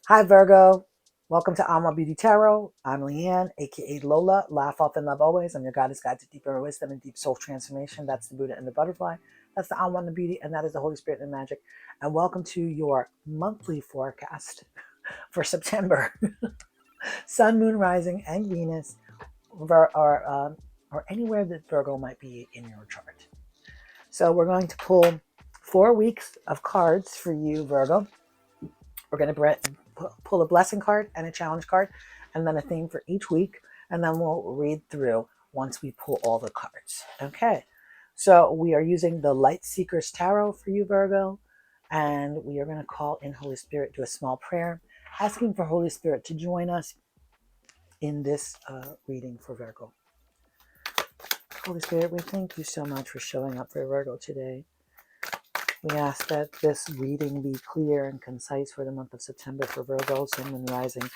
Hi, Virgo. Welcome to Alma Beauty Tarot. I'm Leanne, aka Lola. Laugh often, love always. I'm your goddess guide to deeper wisdom and deep soul transformation. That's the Buddha and the butterfly. That's the Alma and the beauty, and that is the Holy Spirit and magic. And welcome to your monthly forecast for September. Sun, Moon, Rising, and Venus, or anywhere that Virgo might be in your chart. So we're going to pull 4 weeks of cards for you, Virgo. We're going to pull a blessing card and a challenge card, and then a theme for each week, and then we'll read through once we pull all the cards. Okay, so we are using the Light Seekers Tarot for you, Virgo, and we are going to call in Holy Spirit, do a small prayer, asking for Holy Spirit to join us in this reading for Virgo. Holy Spirit, we thank you so much for showing up for Virgo today. We ask that this reading be clear and concise for the month of September for Virgo, Sun, Moon, Rising,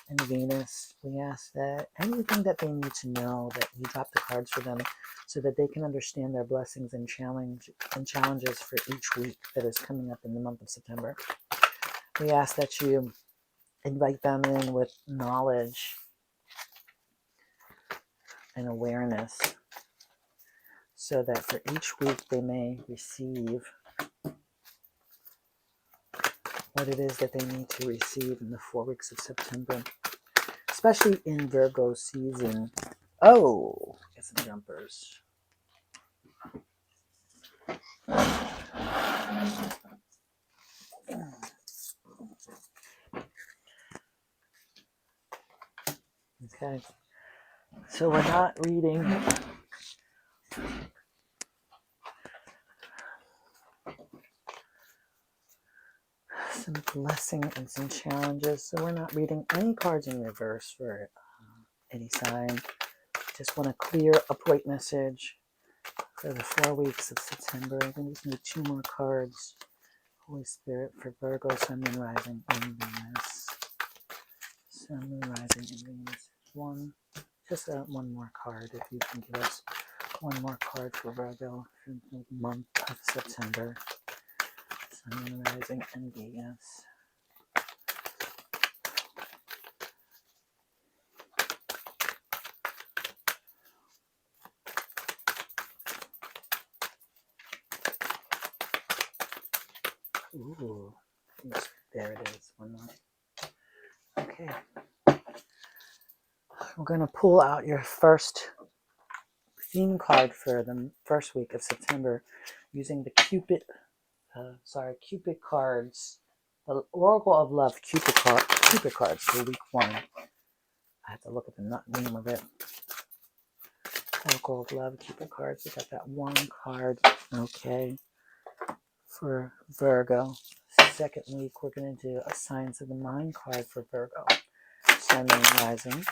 and Venus. We ask that anything that they need to know, that you drop the cards for them so that they can understand their blessings and challenges for each week that is coming up in the month of September. We ask that you invite them in with knowledge and awareness so that for each week they may receive what it is that they need to receive in the 4 weeks of September, especially in Virgo season. Oh, get some jumpers. Okay, so we're not reading some blessing and some challenges, so we're not reading any cards in reverse for any sign. Just want a clear upright message for the 4 weeks of September. I think we just need 2 more cards. Holy Spirit for Virgo, Sun, Moon, Rising, and Venus. Sun, Moon, Rising, and Venus. Just one more card, if you can give us one more card for Virgo for the month of September. Sun, Moon, Rising, and Venus. Ooh, yes, there it is. One more. Okay. We're going to pull out your first theme card for the first week of September using the Cupid cards, the Oracle of Love Cupid cards for week 1. I have to look at the name of it. Oracle of Love Cupid cards. We got that 1 card. Okay. For Virgo. Second week, we're going to do a Signs of the Mind card for Virgo. Sun, Moon, Rising,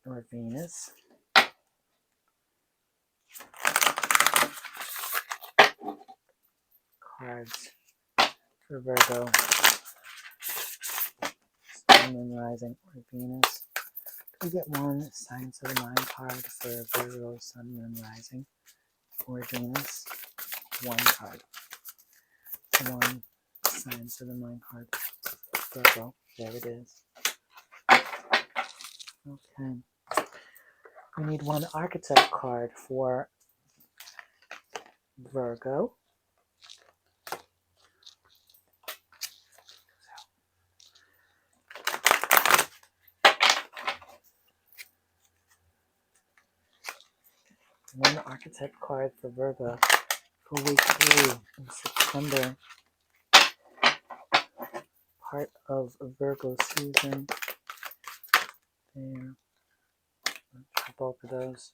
or Venus. Cards for Virgo. Sun, Moon, Rising, or Venus. We get 1 Signs of the Mind card for Virgo, Sun, Moon, Rising, or Venus. 1 card. 1 Signs of the Mind card for Virgo. There it is. Okay. We need 1 Archetype card for Virgo. One Archetype card for Virgo for week 3 in September. Part of Virgo season. There. For both of those.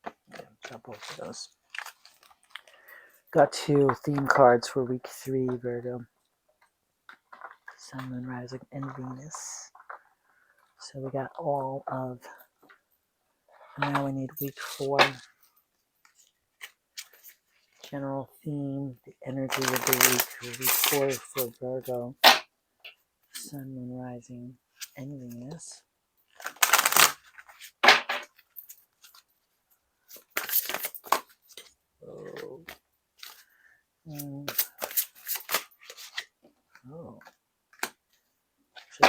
Yeah, both of those. Got 2 theme cards for week 3, Virgo. Sun, Moon, Rising, and Venus. So we got all of. Now we need week 4. General theme, the energy of the week for week 4 for Virgo. Sun, Moon, Rising, and Venus. Oh.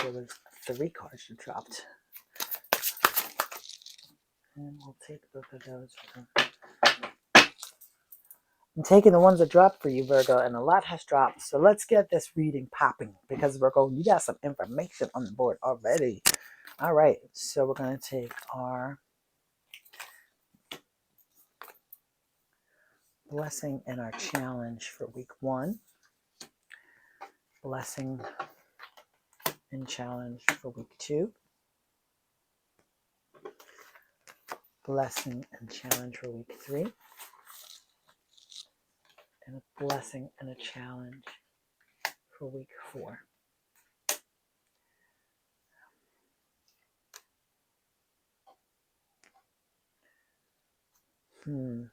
there was 3 cards that dropped. And we'll take both of those. I'm taking the ones that dropped for you, Virgo, and a lot has dropped. So let's get this reading popping because, Virgo, you got some information on the board already. All right, so we're going to take our blessing and our challenge for week 1. Blessing and challenge for week 2. Blessing and challenge for week 3. And a blessing and a challenge for week 4. And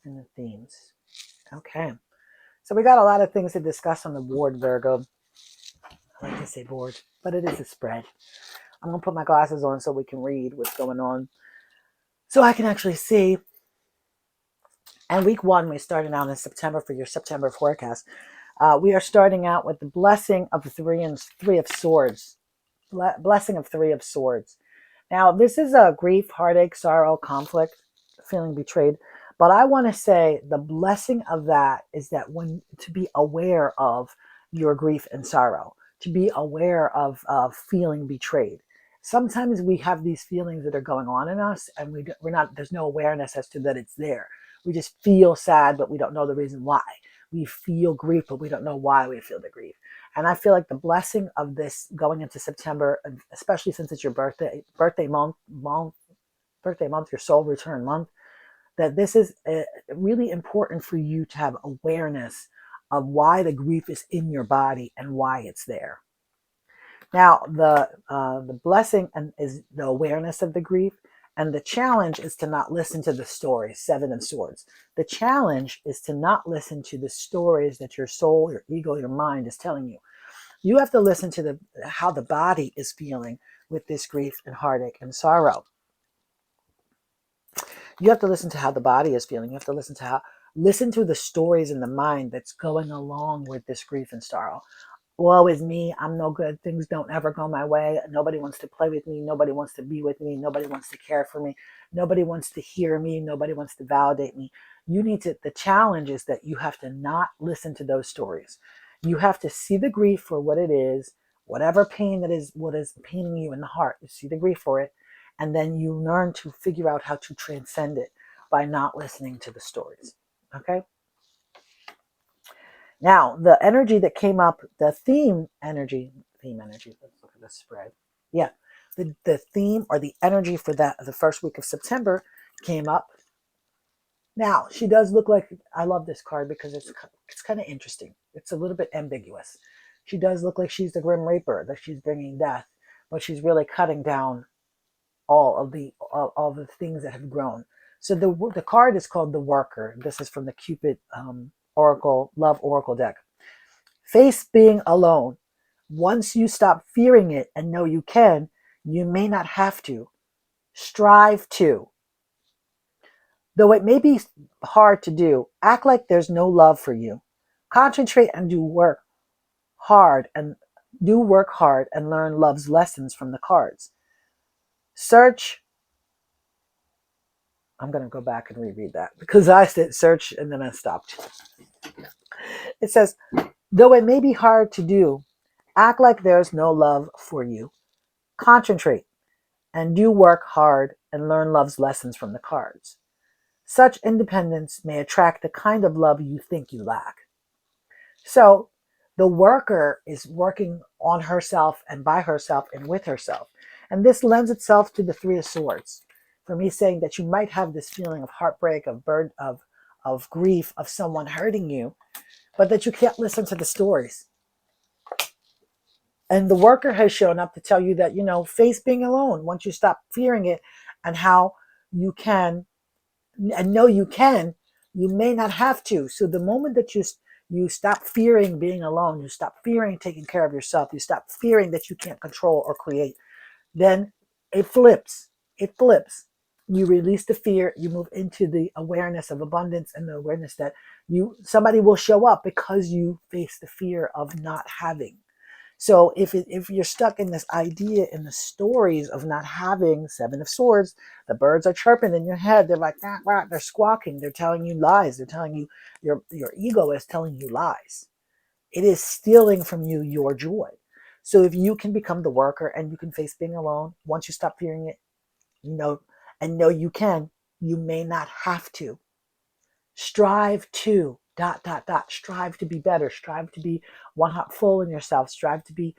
the themes. Okay. So we got a lot of things to discuss on the board, Virgo. I like to say board, but it is a spread. I'm going to put my glasses on so we can read what's going on. So I can actually see. And week 1, we're starting out in September for your September forecast. We are starting out with the blessing of the 3 of Swords. Blessing of 3 of Swords. Now, this is a grief, heartache, sorrow, conflict, feeling betrayed. But I want to say the blessing of that is that to be aware of your grief and sorrow, to be aware of feeling betrayed. Sometimes we have these feelings that are going on in us, and there's no awareness as to that it's there. We just feel sad, but we don't know the reason why. We feel grief, but we don't know why we feel the grief. And I feel like the blessing of this going into September, especially since it's your birthday month, your soul return month, that this is really important for you to have awareness of why the grief is in your body and why it's there. Now, the blessing is the awareness of the grief, and the challenge is to not listen to the stories. 7 of Swords. The challenge is to not listen to the stories that your soul, your ego, your mind is telling you. You have to listen to how the body is feeling with this grief and heartache and sorrow. You have to listen to how the body is feeling. You have to listen to the stories in the mind that's going along with this grief and sorrow. Woe is me, I'm no good, things don't ever go my way, nobody wants to play with me, nobody wants to be with me, nobody wants to care for me, nobody wants to hear me, nobody wants to validate me. The challenge is that you have to not listen to those stories. You have to see the grief for what it is, whatever pain that is, what is paining you in the heart, you see the grief for it, and then you learn to figure out how to transcend it by not listening to the stories, okay? Now, the energy that came up, the theme energy, let's look at the spread. Yeah, the theme or the energy for the first week of September came up. Now, she does look like, I love this card because it's kind of interesting. It's a little bit ambiguous. She does look like she's the Grim Reaper, that she's bringing death, but she's really cutting down all of the things that have grown. So the card is called the Worker. This is from the Cupid Oracle, Love Oracle deck. Face being alone. Once you stop fearing it and know you can, you may not have to. Strive to. Though it may be hard to do, act like there's no love for you. Concentrate and do work hard and learn love's lessons from the cards. Search. I'm going to go back and reread that because I said search and then I stopped. It says, though it may be hard to do, act like there's no love for you. Concentrate and do work hard and learn love's lessons from the cards. Such independence may attract the kind of love you think you lack. So the worker is working on herself and by herself and with herself. And this lends itself to the 3 of Swords. For me saying that you might have this feeling of heartbreak, of grief, of someone hurting you, but that you can't listen to the stories. And the worker has shown up to tell you that, face being alone, once you stop fearing it and how you can, and know you can, you may not have to. So the moment that you stop fearing being alone, you stop fearing taking care of yourself, you stop fearing that you can't control or create, then it flips. It flips. You release the fear, you move into the awareness of abundance and the awareness that somebody will show up because you face the fear of not having. So if you're stuck in this idea, in the stories of not having, Seven of Swords, the birds are chirping in your head. They're like, nah, nah, they're squawking. They're telling you lies. They're telling you, your ego is telling you lies. It is stealing from you your joy. So if you can become the worker and you can face being alone, once you stop fearing it, know you can, you may not have to. Strive to strive to be better, strive to be one heart full in yourself, strive to be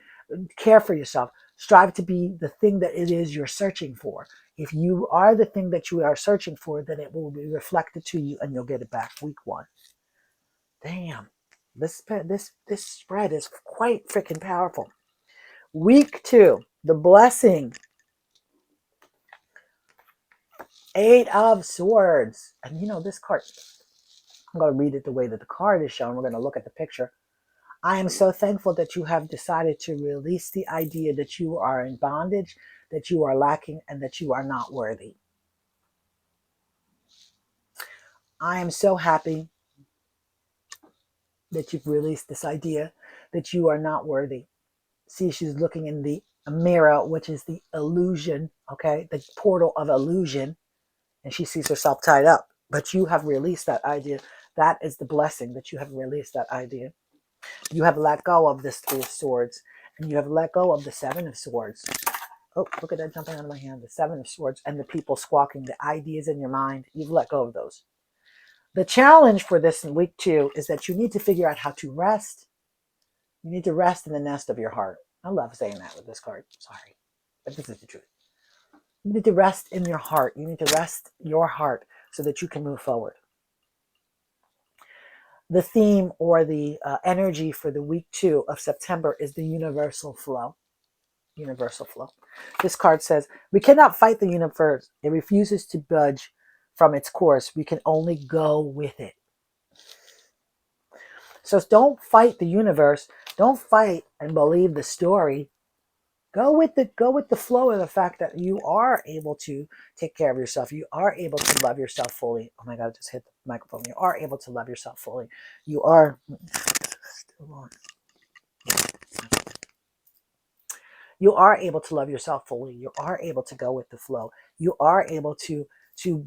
care for yourself, strive to be the thing that it is you're searching for. If you are the thing that you are searching for, then it will be reflected to you and you'll get it back. Week 1. Damn, this spread is quite freaking powerful. Week 2, the blessing. 8 of Swords. And this card, I'm going to read it the way that the card is shown. We're going to look at the picture. I am so thankful that you have decided to release the idea that you are in bondage, that you are lacking, and that you are not worthy. I am so happy that you've released this idea that you are not worthy. See, she's looking in the mirror, which is the illusion, okay? The portal of illusion, and she sees herself tied up. But you have released that idea. That is the blessing, that you have released that idea. You have let go of this 3 of Swords, and you have let go of the 7 of Swords. Oh, look at that jumping out of my hand. The 7 of Swords and the people squawking, the ideas in your mind. You've let go of those. The challenge for this in week 2 is that you need to figure out how to rest. You need to rest in the nest of your heart. I love saying that with this card. Sorry, but this is the truth. You need to rest in your heart. You need to rest your heart so that you can move forward. The theme or the energy for the week 2 of September is the universal flow. Universal flow. This card says, we cannot fight the universe. It refuses to budge from its course. We can only go with it. So don't fight the universe. Don't fight and believe the story. Go with the flow of the fact that you are able to take care of yourself. You are able to love yourself fully. Oh my God, I just hit the microphone. You are able to love yourself fully. You are still on. You are able to love yourself fully. You are able to go with the flow. You are able to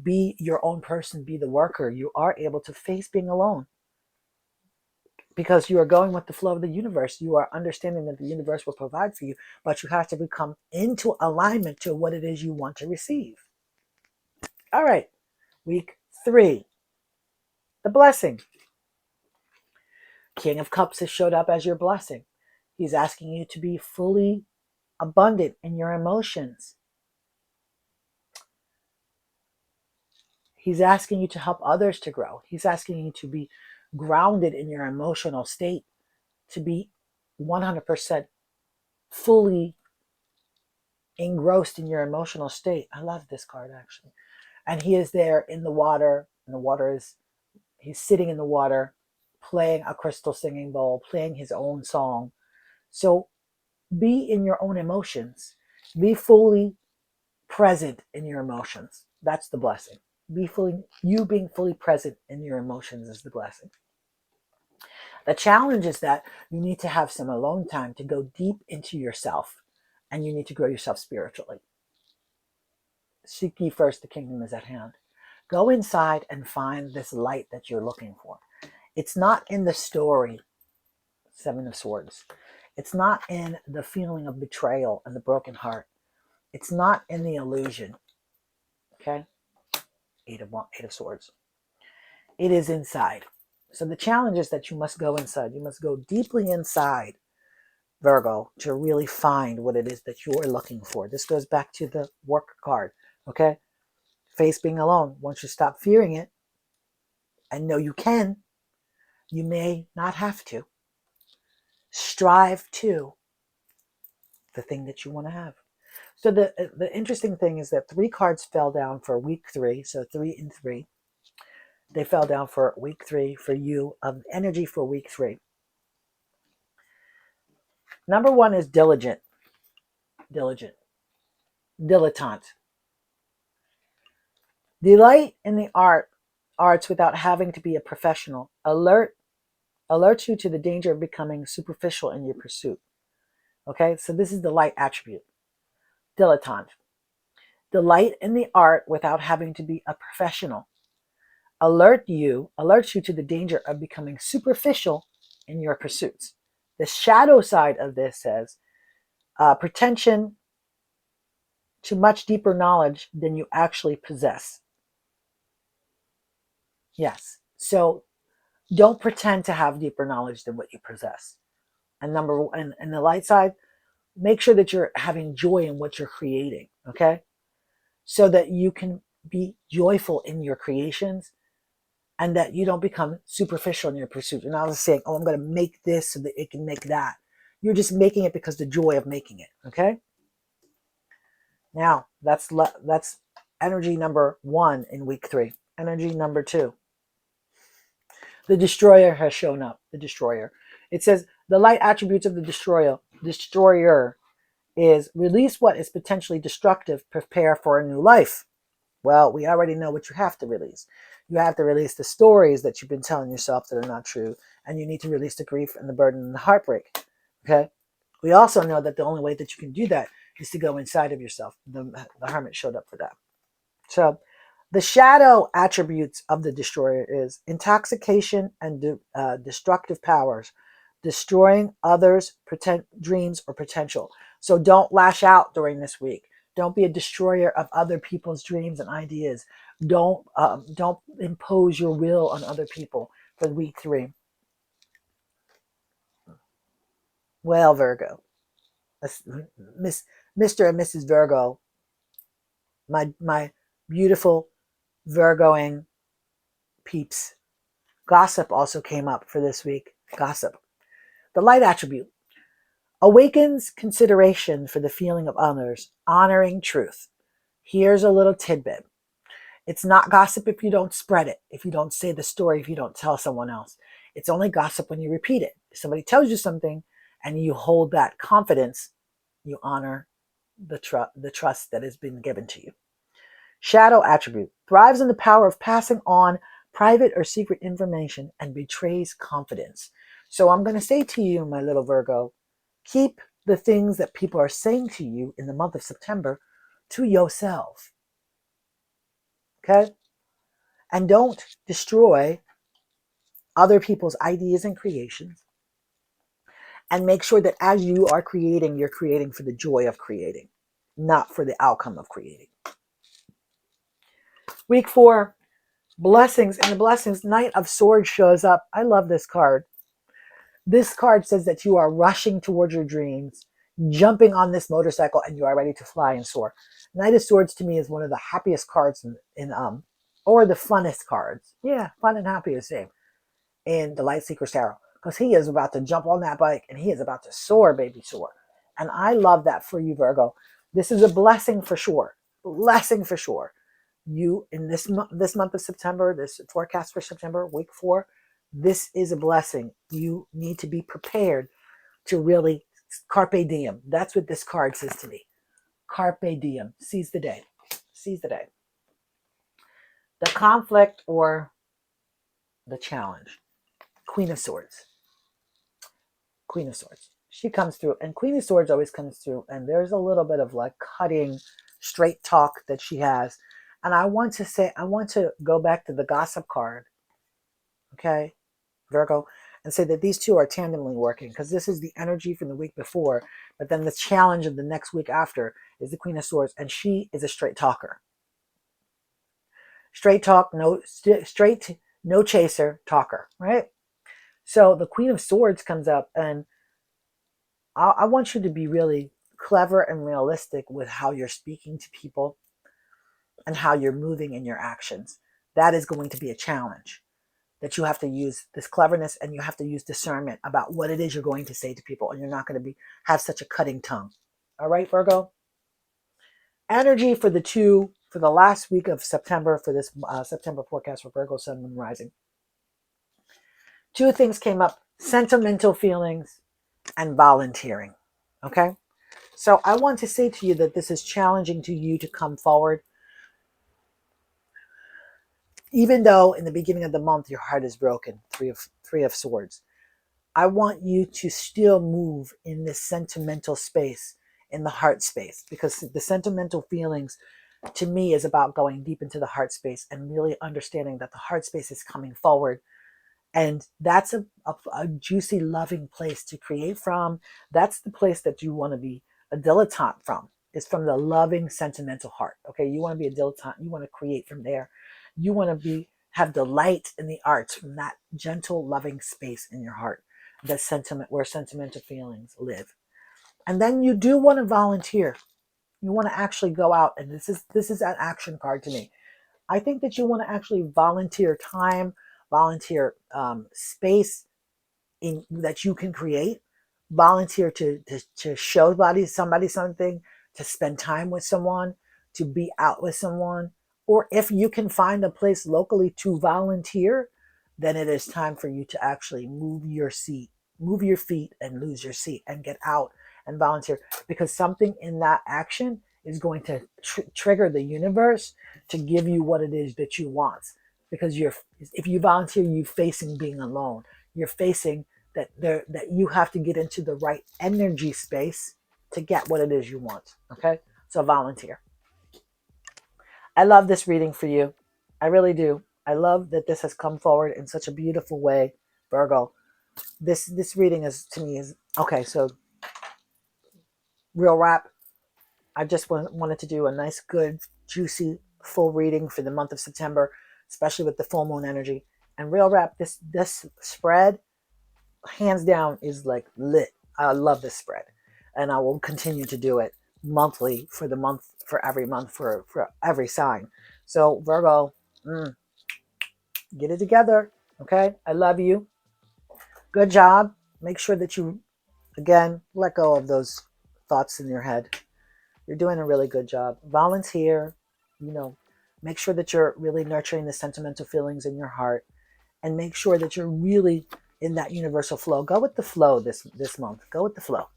be your own person, be the worker. You are able to face being alone because you are going with the flow of the universe. You are understanding that the universe will provide for you, but you have to become into alignment to what it is you want to receive. All right, week 3, the blessing. King of Cups has showed up as your blessing. He's asking you to be fully abundant in your emotions. He's asking you to help others to grow. He's asking you to be grounded in your emotional state, to be 100% fully engrossed in your emotional state. I love this card, actually. And he is there in the water, and the water is, he's sitting in the water, playing a crystal singing bowl, playing his own song. So be in your own emotions. Be fully present in your emotions. That's the blessing. You being fully present in your emotions is the blessing. The challenge is that you need to have some alone time to go deep into yourself, and you need to grow yourself spiritually. Seek ye first, the kingdom is at hand. Go inside and find this light that you're looking for. It's not in the story, 7 of Swords. It's not in the feeling of betrayal and the broken heart. It's not in the illusion. Okay? 8 of Swords. It is inside. So the challenge is that you must go inside. You must go deeply inside, Virgo, to really find what it is that you're looking for. This goes back to the work card. Okay? Face being alone. Once you stop fearing it and know you can, you may not have to. Strive to the thing that you want to have. So the interesting thing is that 3 cards fell down for week 3. So 3 and 3. They fell down for week 3 for you of energy for week 3. Number 1 is diligent, dilettante. Delight in the arts without having to be a professional. Alert you to the danger of becoming superficial in your pursuit. Okay, so this is the light attribute. Dilettante. Delight in the art without having to be a professional. Alerts you to the danger of becoming superficial in your pursuits. The shadow side of this says pretension to much deeper knowledge than you actually possess. Yes. So don't pretend to have deeper knowledge than what you possess. And and the light side, make sure that you're having joy in what you're creating, okay? So that you can be joyful in your creations and that you don't become superficial in your pursuit. You're not just saying, oh, I'm going to make this so that it can make that. You're just making it because the joy of making it, okay? Now, that's energy number 1 in week 3. Energy number 2. The destroyer has shown up, the destroyer. It says the light attributes of the destroyer is release what is potentially destructive, prepare for a new life. Well, we already know what you have to release. You have to release the stories that you've been telling yourself that are not true, and you need to release the grief and the burden and the heartbreak. Okay? We also know that the only way that you can do that is to go inside of yourself. The hermit showed up for that. So the shadow attributes of the destroyer is intoxication and destructive powers, destroying others' dreams or potential. So don't lash out during this week. Don't be a destroyer of other people's dreams and ideas. Don't impose your will on other people for week 3. Well, Virgo, Mr. and Mrs. Virgo, my beautiful Virgoing peeps. Gossip also came up for this week. Gossip. The light attribute awakens consideration for the feeling of others, honoring truth. Here's a little tidbit. It's not gossip if you don't spread it, if you don't say the story, if you don't tell someone else. It's only gossip when you repeat it. If somebody tells you something and you hold that confidence, you honor the trust that has been given to you. Shadow attribute thrives in the power of passing on private or secret information and betrays confidence. So I'm going to say to you, my little Virgo, keep the things that people are saying to you in the month of September to yourself. Okay? And don't destroy other people's ideas and creations. And make sure that as you are creating, you're creating for the joy of creating, not for the outcome of creating. Week 4, blessings. And the blessings, Knight of Swords shows up. I love this card. This card says that you are rushing towards your dreams, jumping on this motorcycle, and you are ready to fly and soar. Knight of Swords to me is one of the happiest cards or the funnest cards. Yeah, fun and happy is the same in the Light Seeker Tarot, because he is about to jump on that bike and he is about to soar, baby, soar. And I love that for you, Virgo. This is a blessing for sure. Blessing for sure. You in this month of September, this forecast for September, week 4, this is a blessing. You need to be prepared to really carpe diem. That's what this card says to me. Carpe diem. Seize the day. Seize the day. The conflict or the challenge. Queen of Swords. Queen of Swords. She comes through, and Queen of Swords always comes through, and there's a little bit of like cutting, straight talk that she has. And I want to go back to the gossip card, okay, Virgo, and say that these two are tandemly working, because this is the energy from the week before, but then the challenge of the next week after is the Queen of Swords, and she is a straight talker. Straight talk, no chaser talker, right? So the Queen of Swords comes up, and I want you to be really clever and realistic with how you're speaking to people and how you're moving in your actions. That is going to be a challenge, that you have to use this cleverness and you have to use discernment about what it is you're going to say to people, and you're not going to have such a cutting tongue. All right, Virgo? Energy for the last week of September, for this September forecast for Virgo, Sun, Moon, Rising. 2 things came up: sentimental feelings and volunteering. Okay? So I want to say to you that this is challenging to you to come forward Even though in the beginning of the month your heart is broken, three of swords, I want you to still move in this sentimental space, in the heart space, because the sentimental feelings to me is about going deep into the heart space and really understanding that the heart space is coming forward. And that's a juicy, loving place to create from. That's the place that you want to be a dilettante from. It's from the loving, sentimental heart. Okay, you want to be a dilettante. You want to create from there. You want to have delight in the arts from that gentle, loving space in your heart. The sentiment where sentimental feelings live. And then you do want to volunteer. You want to actually go out, and this is an action card to me. I think that you want to actually volunteer time, volunteer space that you can create, volunteer to show somebody something, to spend time with someone, to be out with someone, or if you can find a place locally to volunteer, then it is time for you to actually move your feet and lose your seat and get out and volunteer, because something in that action is going to trigger the universe to give you what it is that you want. Because if you volunteer, you're facing being alone. You're facing that you have to get into the right energy space to get what it is you want. Okay, so volunteer. I love this reading for you. I really do. I love that this has come forward in such a beautiful way, Virgo. This reading is, to me, is okay. So real wrap. I just wanted to do a nice, good, juicy, full reading for the month of September, especially with the full moon energy. And real wrap, this spread, hands down, is like lit. I love this spread, and I will continue to do it monthly for every month for every sign. So Virgo, get it together. Okay, I love you. Good job. Make sure that you, again, let go of those thoughts in your head. You're doing a really good job. Volunteer, make sure that you're really nurturing the sentimental feelings in your heart, and make sure that you're really in that universal flow. Go with the flow this month. Go with the flow.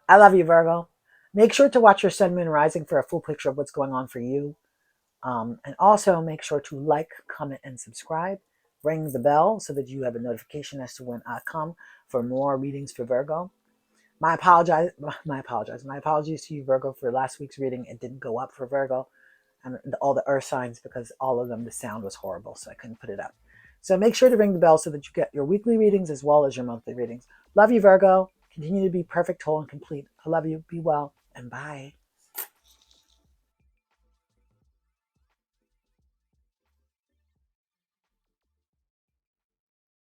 I love you, Virgo. Make sure to watch your sun, moon, rising for a full picture of what's going on for you. And also make sure to like, comment, and subscribe. Ring the bell so that you have a notification as to when I come for more readings for Virgo. My apologies to you, Virgo, for last week's reading. It didn't go up for Virgo and all the earth signs, because all of them, the sound was horrible, so I couldn't put it up. So make sure to ring the bell so that you get your weekly readings as well as your monthly readings. Love you, Virgo. Continue to be perfect, whole, and complete. I love you. Be well, and bye.